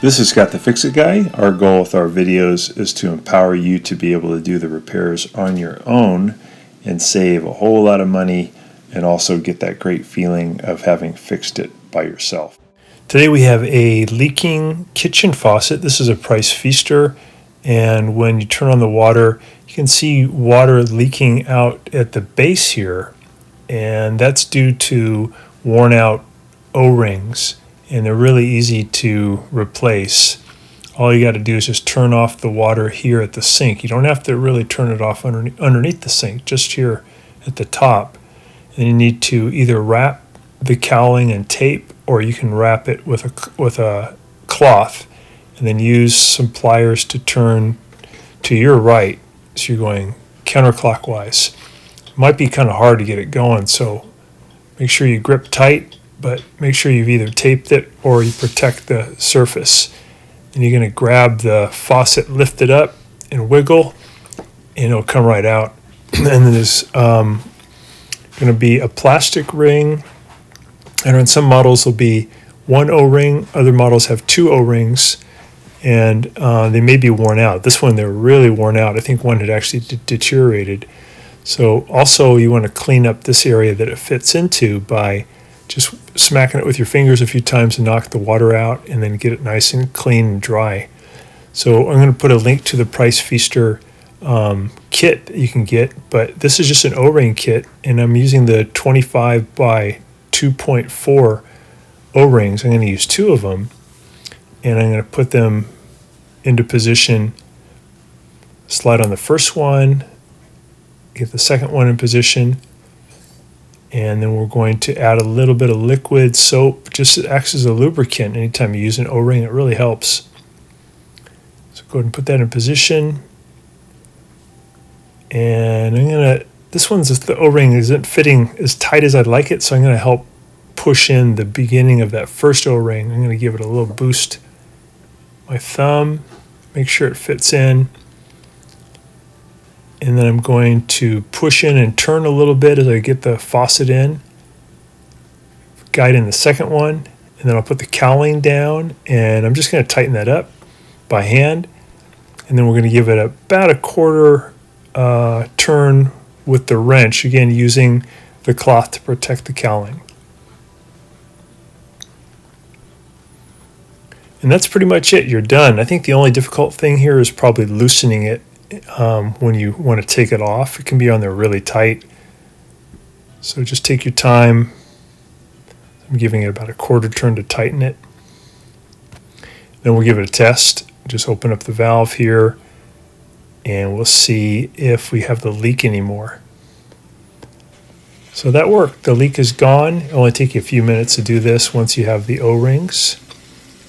This is Scott the Fix-It Guy. Our goal with our videos is to empower you to be able to do the repairs on your own and save a whole lot of money and also get that great feeling of having fixed it by yourself. Today we have a leaking kitchen faucet. This is a Price-Pfister, and when you turn on the water, you can see water leaking out at the base here, and that's due to worn out O-rings, and they're really easy to replace. All you got to do is just turn off the water here at the sink. You don't have to really turn it off underneath the sink, just here at the top. And you need to either wrap the cowling in tape, or you can wrap it with a cloth, and then use some pliers to turn to your right, so you're going counterclockwise. It might be kind of hard to get it going, so make sure you grip tight, but make sure you've either taped it or you protect the surface. And you're going to grab the faucet, lift it up, and wiggle, and it'll come right out. And then there's going to be a plastic ring, and on some models there'll be one O-ring, other models have two O-rings, and they may be worn out. This one, they're really worn out. I think one had actually deteriorated. So also you want to clean up this area that it fits into by just smacking it with your fingers a few times and knock the water out, and then get it nice and clean and dry. So I'm going to put a link to the Price-Pfister kit that you can get, but this is just an O-ring kit, and I'm using the 25 by 2.4 O-rings. I'm going to use two of them, and I'm going to put them into position, slide on the first one, get the second one in position, and then we're going to add a little bit of liquid soap, just it acts as a lubricant. Anytime you use an O-ring, it really helps. So go ahead and put that in position, and I'm going to, this one's, the O-ring isn't fitting as tight as I'd like it, so I'm going to help push in the beginning of that first O-ring. I'm going to give it a little boost. My thumb, make sure it fits in. And then I'm going to push in and turn a little bit as I get the faucet in. Guide in the second one, and then I'll put the cowling down, and I'm just going to tighten that up by hand. And then we're going to give it about a quarter turn with the wrench, again using the cloth to protect the cowling. And that's pretty much it. You're done. I think the only difficult thing here is probably loosening it when you want to take it off. It can be on there really tight. So just take your time. I'm giving it about a quarter turn to tighten it. Then we'll give it a test. Just open up the valve here, and we'll see if we have the leak anymore. So that worked. The leak is gone. It'll only take you a few minutes to do this once you have the O-rings.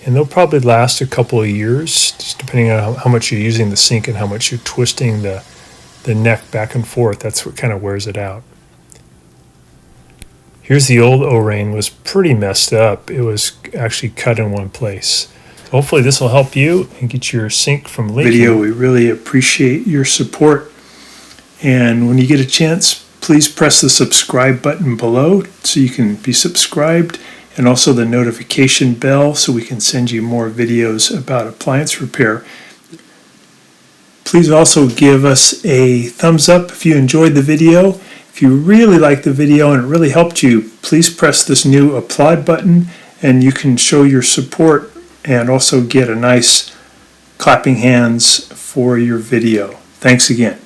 And they'll probably last a couple of years, just depending on how much you're using the sink and how much you're twisting the neck back and forth. That's what kind of wears it out. Here's the old O-ring. It was pretty messed up. It was actually cut in one place. Hopefully this will help you and get your sink from leaking. We really appreciate your support. And when you get a chance, please press the subscribe button below so you can be subscribed, and also the notification bell so we can send you more videos about appliance repair. Please also give us a thumbs up if you enjoyed the video. If you really liked the video and it really helped you, please press this new applaud button, and you can show your support and also get a nice clapping hands for your video. Thanks again.